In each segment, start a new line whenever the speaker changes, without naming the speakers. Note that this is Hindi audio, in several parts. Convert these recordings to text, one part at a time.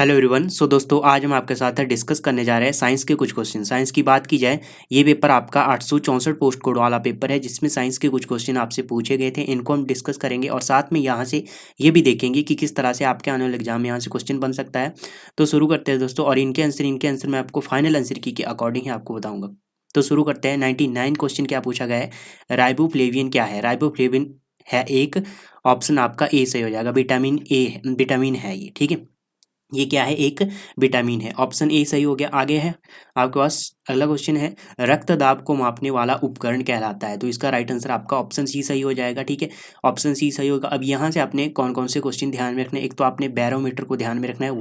Hello everyone. सो दोस्तों, आज हम आपके साथ डिस्कस करने जा रहे हैं साइंस के कुछ क्वेश्चन। साइंस की बात की जाए, ये पेपर आपका 864 पोस्ट कोड वाला पेपर है, जिसमें साइंस के कुछ क्वेश्चन आपसे पूछे गए थे। इनको हम डिस्कस करेंगे और साथ में यहाँ से ये भी देखेंगे कि किस तरह से आपके आने वाले एग्जाम में यहाँ से क्वेश्चन बन सकता है। तो शुरू करते हैं दोस्तों, और इनके आंसर मैं आपको फाइनल आंसर की के अकॉर्डिंग ही आपको बताऊंगा। तो शुरू करते हैं। 99 क्वेश्चन क्या पूछा गया है, राइबोफ्लेविन क्या है। राइबोफ्लेविन है एक, ऑप्शन आपका ए सही हो जाएगा, विटामिन ए, विटामिन है ये, ठीक है। ये क्या है, एक विटामिन है, ऑप्शन ए सही हो गया। आगे है आपके पास अगला क्वेश्चन है, रक्त दाब को मापने वाला उपकरण कहलाता है। तो इसका राइट आंसर आपका ऑप्शन सी सही हो जाएगा, ठीक है। ऑप्शन सी सही होगा। अब यहाँ से आपने कौन कौन से क्वेश्चन ध्यान में रखने, एक तो आपने बैरोमीटर को ध्यान में रखना है।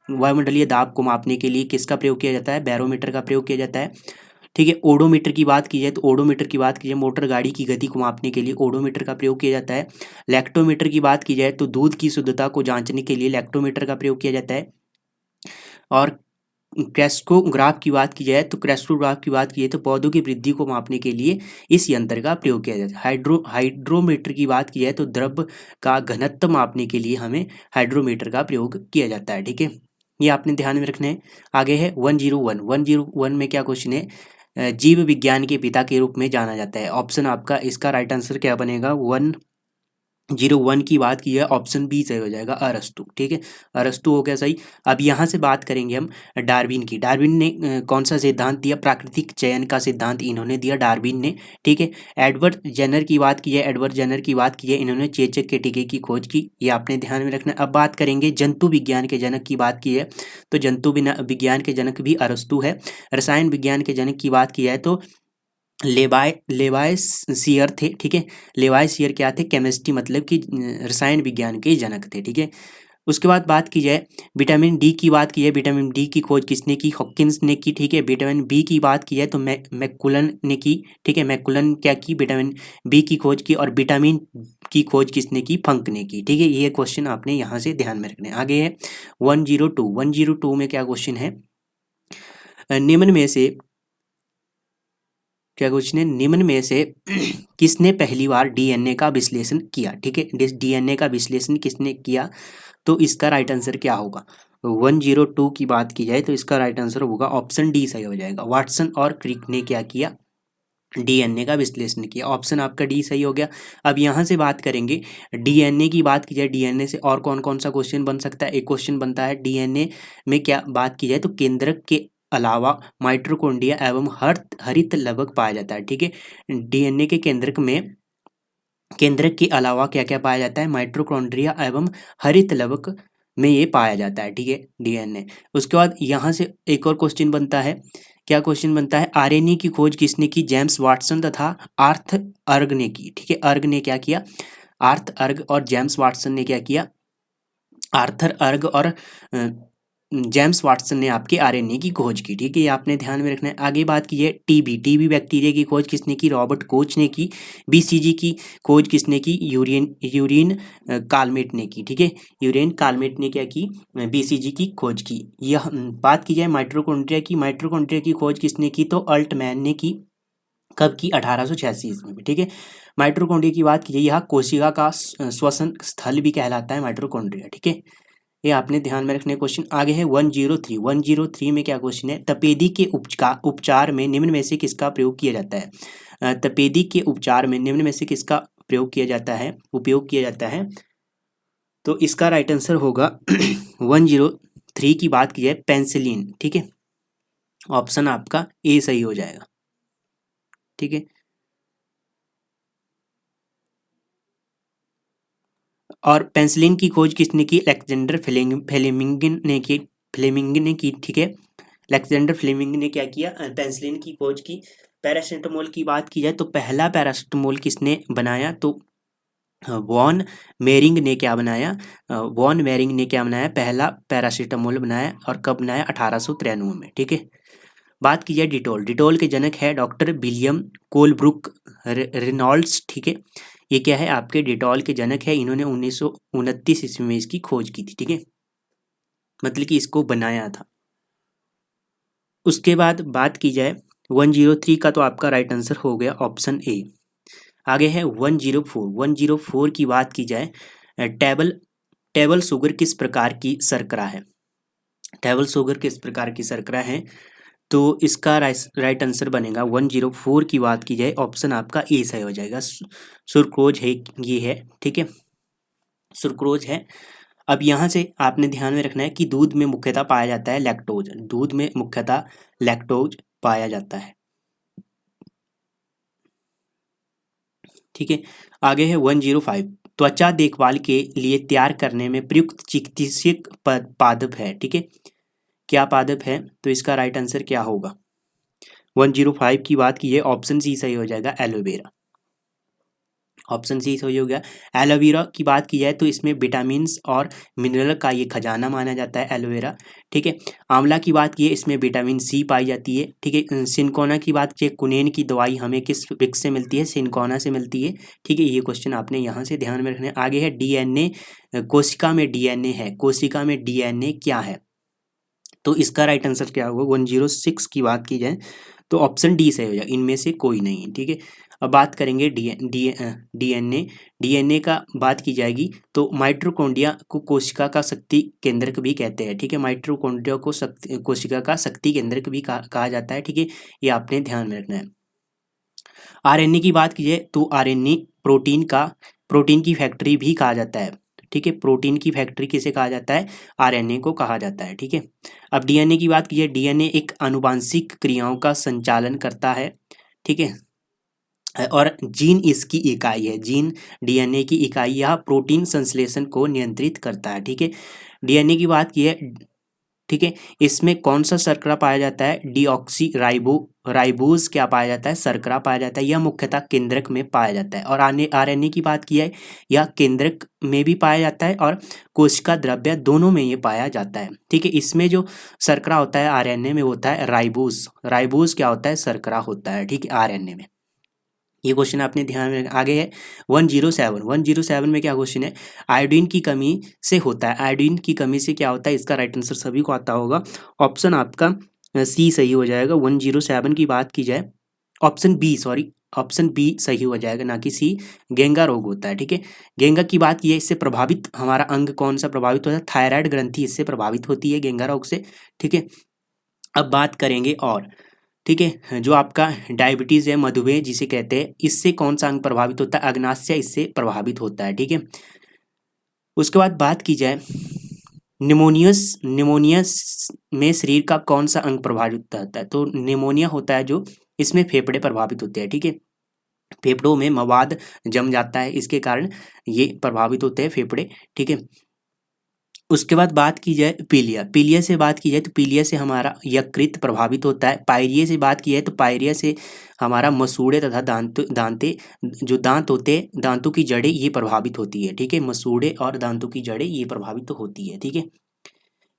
वायुमंडलीय दाब को मापने के लिए किसका प्रयोग किया जाता है, बैरोमीटर का प्रयोग किया जाता है, ठीक है। ओडोमीटर की बात की जाए तो ओडोमीटर की बात की जाए मोटर गाड़ी की गति को मापने के लिए ओडोमीटर का प्रयोग किया जाता है। लैक्टोमीटर की बात की जाए तो दूध की शुद्धता को जांचने के लिए लैक्टोमीटर का प्रयोग किया जाता है। और क्रेस्कोग्राफ की बात की जाए तो क्रेस्कोग्राफ की बात की जाए तो पौधों की वृद्धि को मापने के लिए इस यंत्र का प्रयोग किया जाता है। हाइड्रोमीटर की बात की जाए तो द्रव का घनत्व मापने के लिए हमें हाइड्रोमीटर का प्रयोग किया जाता है, ठीक है। ये आपने ध्यान में रखना है। आगे है 101 में क्या क्वेश्चन है, जीव विज्ञान के पिता के रूप में जाना जाता है। ऑप्शन आपका इसका राइट आंसर क्या बनेगा, 101 की बात की है, ऑप्शन बी सही हो जाएगा, अरस्तु, ठीक है। अरस्तु हो गया सही। अब यहाँ से बात करेंगे हम डार्विन की। डार्विन ने कौन सा सिद्धांत दिया, प्राकृतिक चयन का सिद्धांत इन्होंने दिया, डार्विन ने, ठीक है। एडवर्ड जेनर की बात की है, एडवर्ड जेनर की बात की है, इन्होंने चेचक के टीके की खोज की, ये आपने ध्यान में रखना है। अब बात करेंगे जंतु विज्ञान के जनक की बात की है, तो जंतु विज्ञान के जनक भी अरस्तु है। रसायन विज्ञान के जनक की बात की जाए तो लेवाइसियर थे, ठीक है। लेवाइसियर क्या थे, केमिस्ट्री मतलब कि रसायन विज्ञान के जनक थे, ठीक है। उसके बाद बात की जाए विटामिन डी की बात की है, विटामिन डी की खोज किसने की, हॉकिंस ने की, ठीक है। विटामिन बी की बात की जाए तो मैकुलन ने की, ठीक है। मैकुलन क्या की, विटामिन बी की खोज की। और विटामिन की खोज किसने की, फंक ने की, ठीक है। ये क्वेश्चन आपने यहाँ से ध्यान में रखने। आगे है 102 में क्या क्वेश्चन है, निम्न में से क्या क्वेश्चन है, निम्न में से किसने पहली बार डीएनए का विश्लेषण किया, ठीक है। डीएनए का विश्लेषण किसने किया, तो इसका राइट आंसर क्या होगा। 102 की बात की जाए तो इसका राइट आंसर होगा ऑप्शन डी सही हो जाएगा। वाटसन और क्रिक ने क्या किया, डीएनए का विश्लेषण किया, ऑप्शन आपका डी सही हो गया। अब यहाँ से बात करेंगे डीएनए की बात की जाए, डीएनए से और कौन कौन सा क्वेश्चन बन सकता है। एक क्वेश्चन बनता है डीएनए में क्या बात की जाए तो केंद्रक के अलावा माइटोकॉन्ड्रिया एवं हरित लवक पाया जाता है, ठीक है। डीएनए के केंद्रक के अलावा क्या क्या पाया जाता है, माइटोकॉन्ड्रिया एवं हरित लवक में ये पाया जाता है, ठीक है, डीएनए। उसके बाद यहाँ से एक और क्वेश्चन बनता है, क्या क्वेश्चन बनता है, आरएनए की खोज किसने की, जेम्स वाटसन तथा आर्थ अर्ग ने की, ठीक है। अर्ग ने क्या किया, आर्थ अर्ग और जेम्स वाटसन ने क्या किया, आर्थर अर्ग और जेम्स वाटसन ने आपके आरएनए की खोज की, ठीक है। ये आपने ध्यान में रखना है। आगे बात की है टीबी बैक्टीरिया की खोज किसने की, रॉबर्ट कोच ने की। बीसीजी की खोज किसने की, यूरिन कालमेट ने की, ठीक है। यूरेन कालमेट ने क्या की, बीसीजी की खोज की। यह बात की जाए माइटोकॉन्ड्रिया की खोज किसने की, तो अल्टमैन ने की। कब की, 1886 ईस्वी में, ठीक है। माइटोकॉन्ड्रिया की बात की जाए, यह कोशिका का श्वसन स्थल भी कहलाता है माइटोकॉन्ड्रिया, ठीक है। ये आपने ध्यान में रखने क्वेश्चन। आगे है 103 में क्या क्वेश्चन है, तपेदी के उपचार में निम्न में से किसका प्रयोग किया जाता है। तपेदी के उपचार में निम्न में से किसका उपयोग किया जाता है, तो इसका राइट आंसर होगा 103 की बात की जाए पेंसिलिन, ठीक है। ऑप्शन आपका ए सही हो जाएगा, ठीक है। और पेंसिलिन की खोज किसने की, अलेक्जेंडर फ्लेमिंग ने की, ठीक है। अलेक्जेंडर फ्लेमिंग ने क्या किया, पेंसिलिन की खोज की। पैरासिटामोल की बात की जाए तो पहला पैरासिटामोल किसने बनाया, तो वॉन मेरिंग ने क्या बनाया, पहला पैरासिटामोल बनाया। और कब बनाया, 1893 में, ठीक है। बात की जाए डिटोल के जनक है डॉक्टर विलियम कोलब्रुक रेनॉल्ड्स, ठीक है। ये क्या है, आपके डिटॉल के जनक है, इन्होंने 1929 ईस्वी में इसकी खोज की थी, ठीक है, मतलब कि इसको बनाया था। उसके बाद बात की जाए 103 का, तो आपका राइट आंसर हो गया ऑप्शन ए। आगे है 104 की बात की जाए, टेबल टेबल शुगर किस प्रकार की शर्करा है? टेबल शुगर किस प्रकार की शर्करा है? तो इसका राइट आंसर बनेगा 104 की बात की जाए ऑप्शन आपका ए सही हो जाएगा। सुक्रोज है ये है, ठीक है, सुक्रोज है। अब यहाँ से आपने ध्यान में रखना है कि दूध में मुख्यतः पाया जाता है लैक्टोज, दूध में मुख्यतः लैक्टोज पाया जाता है, ठीक है। आगे है 105, त्वचा देखभाल के लिए तैयार करने में प्रयुक्त चिकित्सक पादप है, ठीक है, क्या पादप है? तो इसका राइट आंसर क्या होगा? 105 की बात की है, ऑप्शन सी सही हो जाएगा, एलोवेरा, ऑप्शन सी सही हो गया। एलोवेरा की बात की जाए तो इसमें विटामिन्स और मिनरल का ये खजाना माना जाता है एलोवेरा, ठीक है। आंवला की बात की है, इसमें विटामिन सी पाई जाती है, ठीक है। सिनकोना की बात की, कुनेन की दवाई हमें किस वृक्ष से मिलती है? सिनकोना से मिलती है, ठीक है। ये क्वेश्चन आपने यहाँ से ध्यान में रखना है। आगे है डीएनए, कोशिका में डीएनए है, कोशिका में डीएनए क्या है? तो इसका राइट आंसर क्या होगा? 106 की बात की जाए तो ऑप्शन डी सही हो जाएगा, इनमें से कोई नहीं, ठीक है। अब बात करेंगे डीएनए, डीएनए का बात की जाएगी तो माइटोकॉन्ड्रिया को कोशिका का शक्ति केंद्रक भी कहते हैं, ठीक है। माइटोकॉन्ड्रिया को कोशिका का शक्ति केंद्रक भी कहा जाता है, ठीक है। ये आपने ध्यान में रखना है। आरएनए की बात की जाए तो आरएनए प्रोटीन की फैक्ट्री भी कहा जाता है, ठीक है। प्रोटीन की फैक्ट्री किसे कहा जाता है? आरएनए को कहा जाता है, ठीक है। अब डीएनए की बात की जाए, डीएनए एक आनुवांशिक क्रियाओं का संचालन करता है, ठीक है। और जीन इसकी इकाई है, जीन डीएनए की इकाई या प्रोटीन संश्लेषण को नियंत्रित करता है, ठीक है। डीएनए की बात की है, ठीक है, इसमें कौन सा शर्करा पाया जाता है? डीऑक्सी राइबोज क्या पाया जाता है? शर्करा पाया जाता है। यह मुख्यतः केंद्रक में पाया जाता है। और आरएनए की बात की जाए, यह केंद्रक में भी पाया जाता है और कोशिका द्रव्य दोनों में ये पाया जाता है, ठीक है। इसमें जो शर्करा होता है आरएनए में होता है राइबोज, राइबोज क्या होता है? शर्करा होता है, ठीक है, आरएनए में। ये क्वेश्चन आपने ध्यान में। आगे है 107 में क्या क्वेश्चन है? आयोडीन की कमी से होता है, आयोडीन की कमी से क्या होता है? इसका राइट आंसर सभी को आता होगा, ऑप्शन आपका सी सही हो जाएगा। 107 की बात की जाए, option B, sorry, option B सही हो जाएगा, ना कि सी। गेंगा रोग होता है, ठीक है। गेंगा की बात की है, इससे प्रभावित हमारा अंग कौन सा प्रभावित होता है? थायराइड ग्रंथि इससे प्रभावित होती है गेंगा रोग से, ठीक है। अब बात करेंगे और, ठीक है, जो आपका डायबिटीज है, मधुमेह जिसे कहते हैं, इससे कौन सा अंग प्रभावित होता है? अग्नाशय इससे प्रभावित होता है, ठीक है। उसके बाद बात की जाए निमोनियस में शरीर का कौन सा अंग प्रभावित होता है? तो निमोनिया होता है जो, इसमें फेफड़े प्रभावित होते हैं, ठीक है। फेफड़ों में मवाद जम जाता है, इसके कारण ये प्रभावित होते हैं फेफड़े, ठीक है। उसके बाद बात की जाए पीलिया, पीलिया से बात की जाए तो पीलिया से हमारा यकृत प्रभावित होता है। पायरिया से बात की जाए तो पायरिया से हमारा मसूड़े तथा दांते जो दांत होते हैं, दांतों की जड़ें ये प्रभावित होती है, ठीक है। मसूड़े और दांतों की जड़ें ये प्रभावित होती है, ठीक है।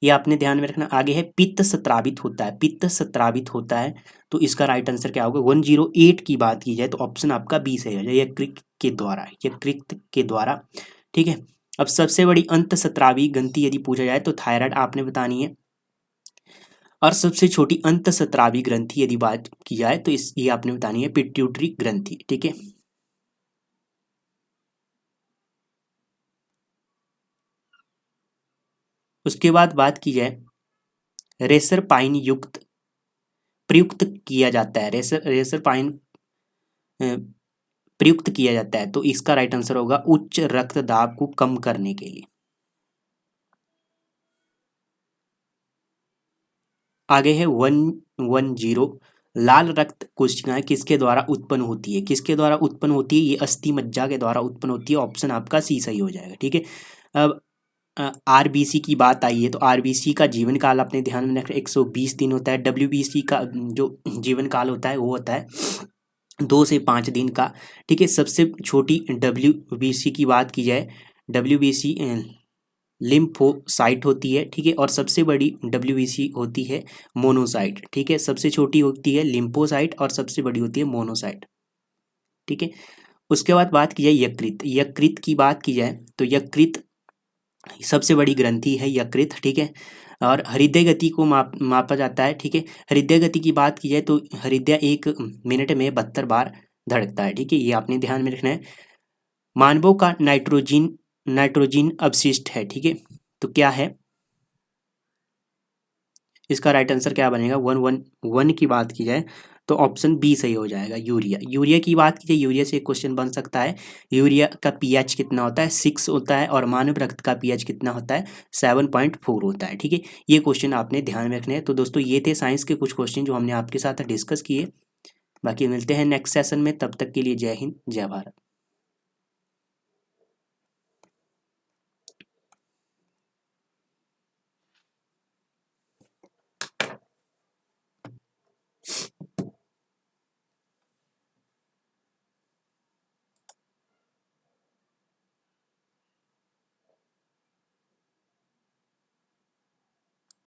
ये आपने ध्यान में रखना। आगे है पित्त स्त्रावित होता है, पित्त स्त्रावित होता है तो इसका राइट आंसर क्या होगा? 108 की बात की जाए तो ऑप्शन आपका बी सही हो जाए, यकृत के द्वारा, यकृत के द्वारा, ठीक है। अब सबसे बड़ी अंतःस्त्रावी ग्रंथि यदि पूछा जाए तो थायराइड आपने बतानी है। और सबसे छोटी अंतःस्त्रावी ग्रंथि यदि बात की जाए तो ये आपने बतानी है पिट्यूटरी ग्रंथि, ठीक है। उसके बाद बात की जाए रेसर पाइन युक्त प्रयुक्त किया जाता है, रेसर पाइन प्रयुक्त किया जाता है तो इसका राइट आंसर होगा उच्च रक्तदाब को कम करने के लिए। आगे है 110, लाल रक्त कोशिकाएं किसके द्वारा उत्पन्न होती है? किसके द्वारा उत्पन्न होती है? ये अस्थि मज्जा के द्वारा उत्पन्न होती है, ऑप्शन आपका सी सही हो जाएगा, ठीक है। अब आरबीसी की बात आई है तो आरबीसी का जीवन काल अपने ध्यान में रखें, 120 दिन होता है। डब्ल्यूबीसी का जो जीवन काल होता है वो होता है 2 से 5 दिन का, ठीक है। सबसे छोटी डब्ल्यूबीसी की बात की जाए, डब्ल्यूबीसी लिम्फोसाइट होती है, ठीक है। और सबसे बड़ी डब्ल्यूबीसी होती है मोनोसाइट, ठीक है। सबसे छोटी होती है लिम्फोसाइट और सबसे बड़ी होती है मोनोसाइट, ठीक है। उसके बाद बात की जाए यकृत, यकृत की बात की जाए तो यकृत सबसे बड़ी ग्रंथि है यकृत, ठीक है। और हृदय गति को मापा जाता है, ठीक है। हृदय गति की बात की जाए तो हृदय 1 मिनट में 72 बार धड़कता है, ठीक है। ये आपने ध्यान में रखना है। मानवों का नाइट्रोजन नाइट्रोजन अवशिष्ट है, ठीक है। तो क्या है इसका राइट आंसर, क्या बनेगा? 111 की बात की जाए तो ऑप्शन बी सही हो जाएगा, यूरिया। यूरिया की बात की जाए, यूरिया से एक क्वेश्चन बन सकता है। यूरिया का पीएच कितना होता है? 6 होता है, और मानव रक्त का पीएच कितना होता है? 7.4 होता है, ठीक है। ये क्वेश्चन आपने ध्यान में रखने हैं। तो दोस्तों ये थे साइंस के कुछ क्वेश्चन जो हमने आपके साथ डिस्कस किए। बाकी मिलते हैं नेक्स्ट सेशन में, तब तक के लिए जय हिंद, जय भारत।